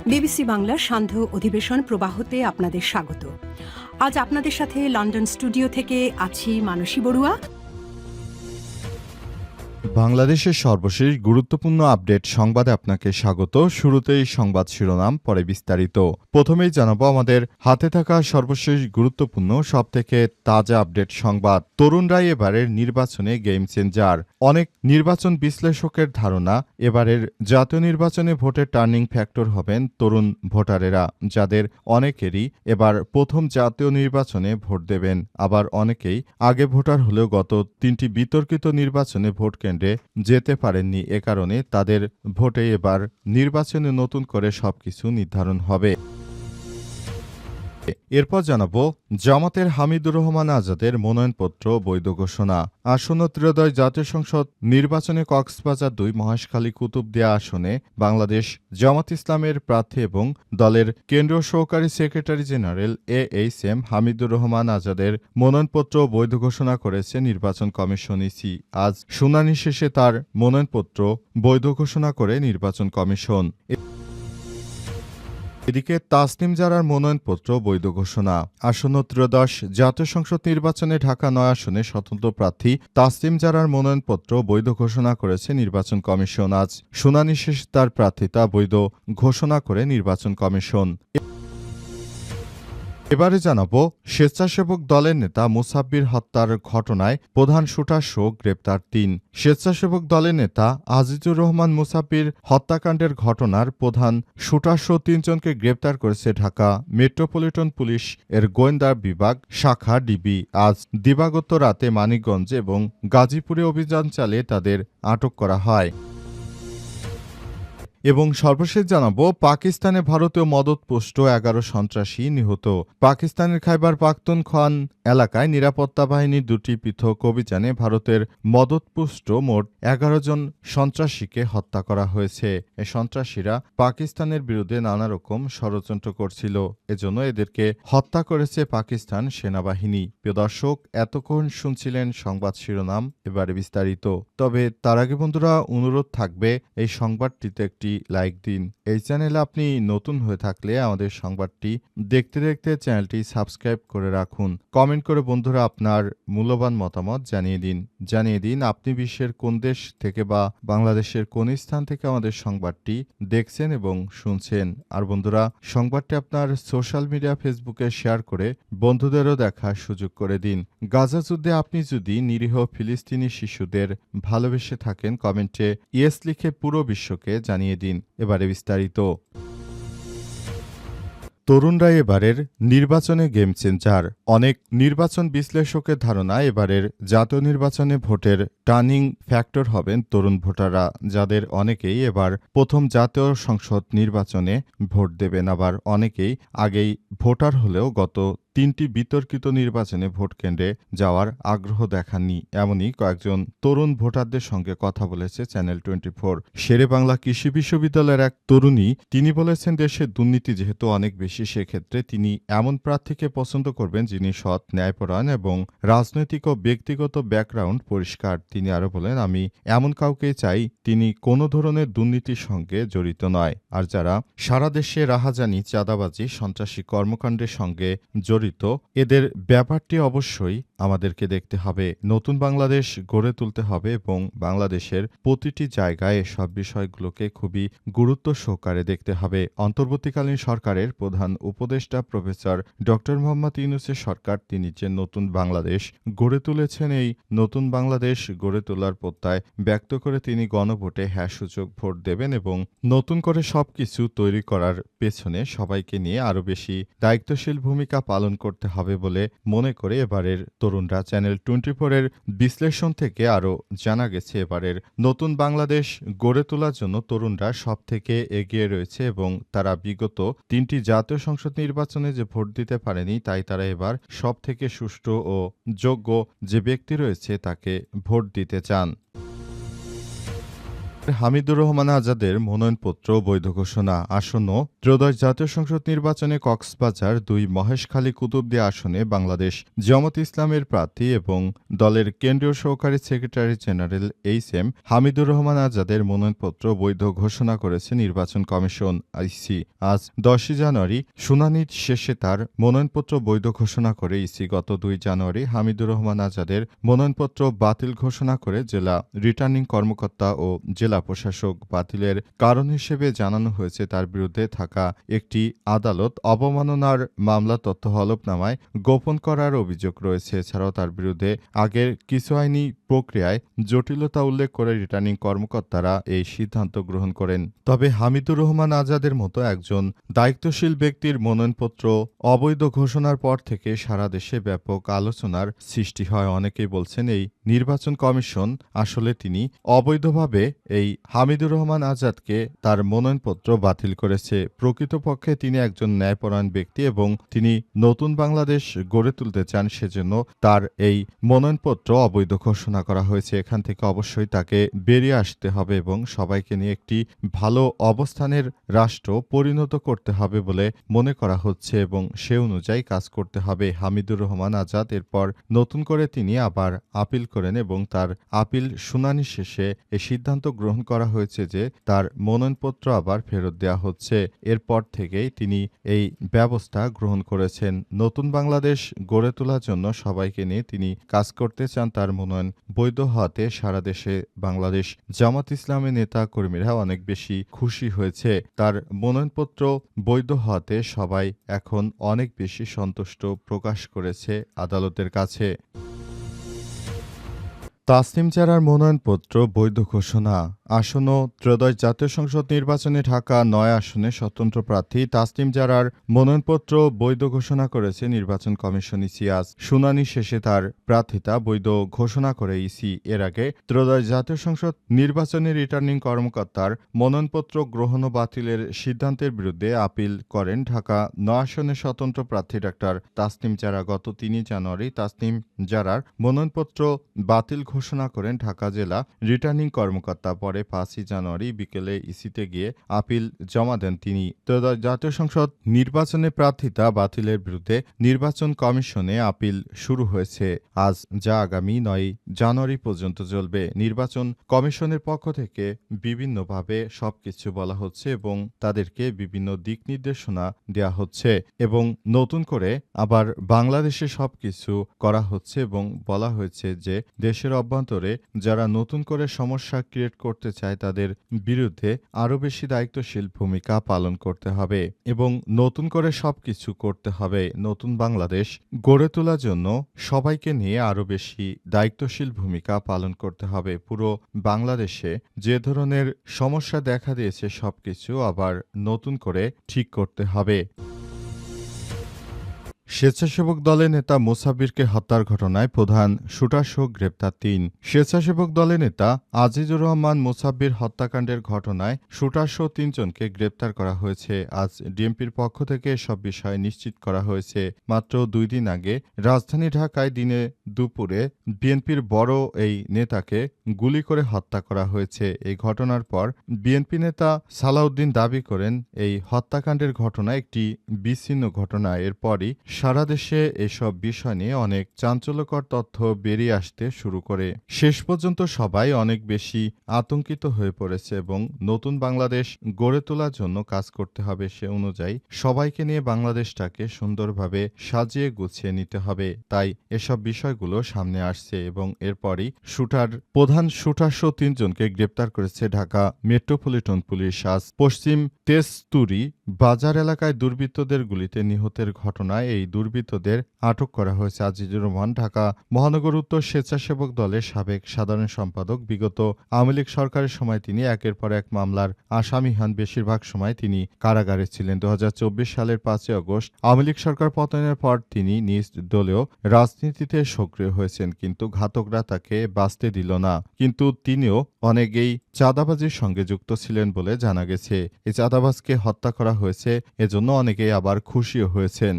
BBC বাংলার সান্ধ্য অধিবেশন প্রবাহতে আপনাদের স্বাগত। আজ আপনাদের সাথে লন্ডন স্টুডিও থেকে আছি মানসী বড়ুয়া। বাংলাদেশের সর্বশেষ গুরুত্বপূর্ণ আপডেট সংবাদে আপনাকে স্বাগত। শুরুতেই সংবাদ শিরোনাম, পরে বিস্তারিত। প্রথমেই জানাবো আমাদের হাতে থাকা সর্বশেষ গুরুত্বপূর্ণ সবথেকে তাজা আপডেট সংবাদ। তরুণরাই এবারের নির্বাচনে গেম চেঞ্জার। অনেক নির্বাচন বিশ্লেষকের ধারণা, এবারের জাতীয় নির্বাচনে ভোটের টার্নিং ফ্যাক্টর হবেন তরুণ ভোটারেরা, যাদের অনেকেরই এবার প্রথম জাতীয় নির্বাচনে ভোট দেবেন। আবার অনেকেই আগে ভোটার হলেও গত তিনটি বিতর্কিত নির্বাচনে ভোট কেন্দ্রে যেতে পারেননি। এ কারণে তাদের ভোটে এবার নির্বাচনে নতুন করে সবকিছু নির্ধারণ হবে। এরপর জানাবো জামাতের হামিদুর রহমান আজাদের মনোনয়নপত্র বৈধ ঘোষণা। আসন্ন ত্রয়োদশ জাতীয় সংসদ নির্বাচনে কক্সবাজার ২ মহেশখালী কুতুবদিয়া আসনে বাংলাদেশ জামাত ইসলামের প্রার্থী এবং দলের কেন্দ্রীয় সহকারী secretary general AHM Hamidur Rahman আজাদের মনোনয়নপত্র বৈধ ঘোষণা করেছে নির্বাচন কমিশন ইসি। আজ শুনানি শেষে তার মনোনয়নপত্র বৈধ ঘোষণা করে নির্বাচন কমিশন। এদিকে তাসনিম জারার মনোনয়নপত্র বৈধ ঘোষণা। আসন্ন ত্রয়োদশ জাতীয় সংসদ নির্বাচনে ঢাকা ৯ আসনে স্বতন্ত্র প্রার্থী তাসনিম জারার মনোনয়নপত্র বৈধ ঘোষণা করেছে নির্বাচন কমিশন। আজ শুনানি শেষে তার প্রার্থিতা বৈধ ঘোষণা করে নির্বাচন কমিশন। এবারে জানাবো স্বেচ্ছাসেবক দলের নেতা মুসাব্বির হত্যার ঘটনায় প্রধান শুটার সহ গ্রেপ্তার ৩। স্বেচ্ছাসেবক দলের নেতা আজিজুর রহমান মুসাব্বির হত্যাকাণ্ডের ঘটনার প্রধান শুটার সহ ৩ জনকে গ্রেপ্তার করেছে ঢাকা মেট্রোপলিটন পুলিশ এর গোয়েন্দা বিভাগ শাখা ডিবি। আজ দিবাগত রাতে মানিকগঞ্জ এবং গাজীপুরে অভিযান চালিয়ে তাদের আটক করা হয়। এবং সর্বশেষ জানাবো পাকিস্তানে ভারতীয় মদতপুষ্ট ১১ সন্ত্রাসী নিহত। পাকিস্তানের খাইবার পাখতুনখোয়া এলাকায় নিরাপত্তা বাহিনীর ২টি পৃথক অভিযানে ভারতের মদতপুষ্ট মোট ১১ জন সন্ত্রাসীকে হত্যা করা হয়েছে। এ সন্ত্রাসীরা পাকিস্তানের বিরুদ্ধে নানা রকম ষড়যন্ত্র করছিল, এজন্য এদেরকে হত্যা করেছে পাকিস্তান সেনাবাহিনী। প্রিয় দর্শক, এতক্ষণ শুনছিলেন সংবাদ শিরোনাম, এবারে বিস্তারিত। তবে তার আগে বন্ধুরা অনুরোধ থাকবে এই সংবাদটিতে একটি লাইক দিন। এই চ্যানেলে আপনি নতুন হয়ে থাকলে আমাদের সংবাদটি দেখতে দেখতে চ্যানেলটি সাবস্ক্রাইব করে রাখুন। কমেন্ট করে বন্ধুরা আপনার মূল্যবান মতামত জানিয়ে দিন আপনি বিশ্বের কোন দেশ থেকে বা বাংলাদেশের কোন স্থান থেকে আমাদের সংবাদটি দেখছেন এবং শুনছেন। আর বন্ধুরা, সংবাদটি আপনার সোশ্যাল মিডিয়া ফেসবুকে শেয়ার করে বন্ধুদেরও দেখার সুযোগ করে দিন। গাজা যুদ্ধে আপনি যদি নিরীহ ফিলিস্তিনি শিশুদের ভালোবেসে থাকেন, কমেন্টে ইয়েস লিখে পুরো বিশ্বকে জানিয়ে দিন। এবারে বিস্তারিত। তরুণরা এবারের নির্বাচনে গেম চেঞ্জার। অনেক নির্বাচন বিশ্লেষকের ধারণা, এবারের জাতীয় নির্বাচনে ভোটের টার্নিং ফ্যাক্টর হবেন তরুণ ভোটাররা, যাদের অনেকেই এবার প্রথম জাতীয় সংসদ নির্বাচনে ভোট দেবেন। আবার অনেকেই আগেই ভোটার হলেও গত ৩টি বিতর্কিত নির্বাচনে ভোট কেন্দ্রে যাওয়ার আগ্রহ দেখাননি। এমনই কয়েকজন তরুণ ভোটারদের সঙ্গে কথা বলেছে চ্যানেল 24। শেরেবাংলা কৃষি বিশ্ববিদ্যালয়ের এক তরুণী, তিনি বলেছেন দেশের দুর্নীতি যেহেতু অনেক বেশি, সেক্ষেত্রে তিনি এমন প্রার্থীকে পছন্দ করবেন যিনি সৎ, ন্যায়পরায়ণ এবং রাজনৈতিক ও ব্যক্তিগত ব্যাকগ্রাউন্ড পরিষ্কার। তিনি আরও বলেন, আমি এমন কাউকে চাই তিনি কোনো ধরনের দুর্নীতির সঙ্গে জড়িত নয়, আর যারা সারা দেশে রাহাজানি, চাঁদাবাজি, সন্ত্রাসী কর্মকাণ্ডের সঙ্গে জড়িত, এদের ব্যাপারটি অবশ্যই আমাদেরকে দেখতে হবে। নতুন বাংলাদেশ গড়ে তুলতে হবে এবং বাংলাদেশের প্রতিটি জায়গায় এসব বিষয়গুলোকে খুবই গুরুত্ব সহকারে দেখতে হবে। অন্তর্বর্তীকালীন সরকারের প্রধান উপদেষ্টা প্রফেসর ড. মোহাম্মদ ইউনূসের সরকার, তিনি যে নতুন বাংলাদেশ গড়ে তুলেছেন, এই নতুন বাংলাদেশ গড়ে তোলার প্রত্যয় ব্যক্ত করে তিনি গণভোটে হ্যাঁ সূচক ভোট দেবেন এবং নতুন করে সবকিছু তৈরি করার পেছনে সবাইকে নিয়ে আরও বেশি দায়িত্বশীল ভূমিকা পালন করতে হবে বলে মনে করে এবারের তরুণরা। চ্যানেল 24 এর বিশ্লেষণ থেকে আরও জানা গেছে, এবারের নতুন বাংলাদেশ গড়ে তোলার জন্য তরুণরা সব থেকে এগিয়ে রয়েছে এবং তারা বিগত 3টি জাতীয় সংসদ নির্বাচনে যে ভোট দিতে পারেনি, তাই তারা এবার সব থেকে সুষ্ঠু ও যোগ্য যে ব্যক্তি রয়েছে তাকে ভোট দিতে চান। হামিদুর রহমান আজাদের মনোনয়নপত্র বৈধ ঘোষণা। আসন্ন ত্রয়োদশ জাতীয় সংসদ নির্বাচনে কক্সবাজার ২ মহেশখালী কুতুবদিয়া আসনে বাংলাদেশ জামাত ইসলামের প্রার্থী এবং দলের কেন্দ্রীয় সহকারী secretary general HM. Hamidur Rahman আজাদের মনোনয়নপত্র বৈধ ঘোষণা করেছে নির্বাচন কমিশন ইসি। আজ ১০ জানুয়ারি শুনানি শেষে তার মনোনয়নপত্র বৈধ ঘোষণা করে ইসি গত ২ জানুয়ারি হামিদুর রহমান আজাদের মনোনয়নপত্র বাতিল ঘোষণা করে জেলা রিটার্নিং কর্মকর্তা ও জেলা প্রশাসক বাতিলের কারণ হিসেবে জানানো হয়েছে তার বিরুদ্ধে থাকা একটি আদালত অবমাননার মামলা তথ্য হলফনামায় গোপন করার অভিযোগ রয়েছে। এছাড়াও তার বিরুদ্ধে আগের কিছু আইনি প্রক্রিয়ায় জটিলতা উল্লেখ করে রিটার্নিং কর্মকর্তারা এই সিদ্ধান্ত গ্রহণ করেন। তবে হামিদুর রহমান আজাদের মতো একজন দায়িত্বশীল ব্যক্তির মনোনয়নপত্র অবৈধ ঘোষণার পর থেকে সারা দেশে ব্যাপক আলোচনার সৃষ্টি হয়। অনেকেই বলছেন এই নির্বাচন কমিশন আসলে তিনি অবৈধভাবে এই হামিদুর রহমান আজাদকে তার মনোনয়নপত্র বাতিল করেছে। প্রকৃতপক্ষে তিনি একজন ন্যায়পরায়ণ ব্যক্তি এবং তিনি নতুন বাংলাদেশ গড়ে তুলতে চান, সেজন্য তার এই মনোনয়নপত্র অবৈধ ঘোষণা করা হয়েছে। এখান থেকে অবশ্যই তাকে বেরিয়ে আসতে হবে এবং সবাইকে নিয়ে একটি ভালো অবস্থানের রাষ্ট্র পরিণত করতে হবে বলে মনে করা হচ্ছে এবং সে অনুযায়ী কাজ করতে হবে হামিদুর রহমান আজাদ। এরপর নতুন করে তিনি আবার আপিল করেন এবং তার আপিল শুনানি শেষে এই সিদ্ধান্ত গ্রহণ করা হয়েছে যে তার মনোনয়নপত্র আবার ফেরত দেওয়া হচ্ছে। এরপর থেকেই তিনি এই ব্যবস্থা গ্রহণ করেছেন। নতুন বাংলাদেশ গড়ে তোলার জন্য সবাইকে নিয়ে তিনি কাজ করতে চান। তার মনোনয়ন বৈধ হওয়াতে সারা দেশে বাংলাদেশ জামাত ইসলামের নেতা কর্মীরা অনেক বেশি খুশি হয়েছে। তার মনোনয়নপত্র বৈধ হওয়াতে সবাই এখন অনেক বেশি সন্তুষ্ট প্রকাশ করেছে আদালতের কাছে। তাসনিম জারার মনোনয়নপত্র বৈধ ঘোষণা। আসন্ন ত্রয়োদশ জাতীয় সংসদ নির্বাচনে ঢাকা ৯ আসনে স্বতন্ত্র প্রার্থী তাসনিম জারার মনোনয়নপত্র বৈধ ঘোষণা করেছে নির্বাচন কমিশন ইসি। আজ শুনানি শেষে তার প্রার্থিতা বৈধ ঘোষণা করে ইসি। এর আগে ত্রয়োদশ জাতীয় সংসদ নির্বাচনে রিটার্নিং কর্মকর্তার মনোনয়নপত্র গ্রহণ ও বাতিলের সিদ্ধান্তের বিরুদ্ধে আপিল করেন ঢাকা ৯ আসনের স্বতন্ত্র প্রার্থী ডাক্তার তাসনিম জারা। গত ৩ জানুয়ারি তাসনিম জারার মনোনয়নপত্র বাতিল ঘোষণা করেন ঢাকা জেলা রিটার্নিং কর্মকর্তা। পরে ৫ জানুয়ারি বিকেলে ইসিতে গিয়ে আপিল জমা দেন তিনি। ত্রয়োদশ জাতীয় সংসদ নির্বাচনে প্রার্থিতা বাতিলের বিরুদ্ধে নির্বাচন কমিশনে আপিল শুরু হয়েছে আজ, যা আগামী ৯ জানুয়ারি পর্যন্ত চলবে। নির্বাচন কমিশনের পক্ষ থেকে বিভিন্নভাবে সবকিছু বলা হচ্ছে এবং তাদেরকে বিভিন্ন দিক নির্দেশনা দেওয়া হচ্ছে এবং নতুন করে আবার বাংলাদেশে সবকিছু করা হচ্ছে এবং বলা হয়েছে যে দেশের অভ্যন্তরে যারা নতুন করে সমস্যা ক্রিয়েট করতে চায় তাদের বিরুদ্ধে আরও বেশি দায়িত্বশীল ভূমিকা পালন করতে হবে এবং নতুন করে সবকিছু করতে হবে। নতুন বাংলাদেশ গড়ে তোলার জন্য সবাইকে নিয়ে আরও বেশি দায়িত্বশীল ভূমিকা পালন করতে হবে। পুরো বাংলাদেশে যে ধরনের সমস্যা দেখা দিয়েছে সবকিছু আবার নতুন করে ঠিক করতে হবে। স্বেচ্ছাসেবক দলের নেতা মোসাব্বিরকে হত্যার ঘটনায় প্রধান শুটারসহ গ্রেপ্তার ৩। স্বেচ্ছাসেবক দলের নেতা আজিজুর রহমান মোসাব্বির হত্যাকাণ্ডের ঘটনায় শুটারসহ ৩ জনকে গ্রেপ্তার করা হয়েছে। আজ ডিএমপির পক্ষ থেকে এসব বিষয় নিশ্চিত করা হয়েছে। মাত্র ২ দিন আগে রাজধানী ঢাকায় দিনে দুপুরে বিএনপির বড় এই নেতাকে গুলি করে হত্যা করা হয়েছে। এই ঘটনার পর বিএনপি নেতা সালাউদ্দিন দাবি করেন এই হত্যাকাণ্ডের ঘটনা একটি বিচ্ছিন্ন ঘটনা। এরপরই সারা দেশে এসব বিষয় নিয়ে অনেক চাঞ্চল্যকর তথ্য বেরিয়ে আসতে শুরু করে। শেষ পর্যন্ত সবাই অনেক বেশি আতঙ্কিত হয়ে পড়েছে এবং নতুন বাংলাদেশ গড়ে তোলার জন্য কাজ করতে হবে। সে অনুযায়ী সবাইকে নিয়ে বাংলাদেশটাকে সুন্দরভাবে সাজিয়ে গুছিয়ে নিতে হবে। তাই এসব বিষয়গুলো সামনে আসছে এবং এরপরই প্রধান শুটারসহ ৩ জনকে গ্রেপ্তার করেছে ঢাকা মেট্রোপলিটন পুলিশ। আজ পশ্চিম তেজতুরি বাজার এলাকায় দুর্বৃত্তদের গুলিতে নিহতের ঘটনায় এই দুর্বৃত্তদের আটক করা হয়েছে। আজিজুর রহমান ঢাকা মহানগর উত্তর স্বেচ্ছাসেবক দলের সাবেক সাধারণ সম্পাদক। বিগত আওয়ামী লীগ সরকারের সময় তিনি একের পর এক মামলার আসামি হন। বেশিরভাগ সময় তিনি কারাগারে ছিলেন। ২০২৪ সালের ৫ আগস্ট আওয়ামী লীগ সরকার পতনের পর তিনি নিজ দলীয় রাজনীতিতে সক্রিয় হয়েছেন, কিন্তু ঘাতকরা তাকে বাঁচতে দিল না। কিন্তু তিনিও অনেকেই চাঁদাবাজির সঙ্গে যুক্ত ছিলেন বলে জানা গেছে। এই চাঁদাবাজকে হত্যা করা হয়েছে, এজন্য অনেকেই আবার খুশিও হয়েছেন।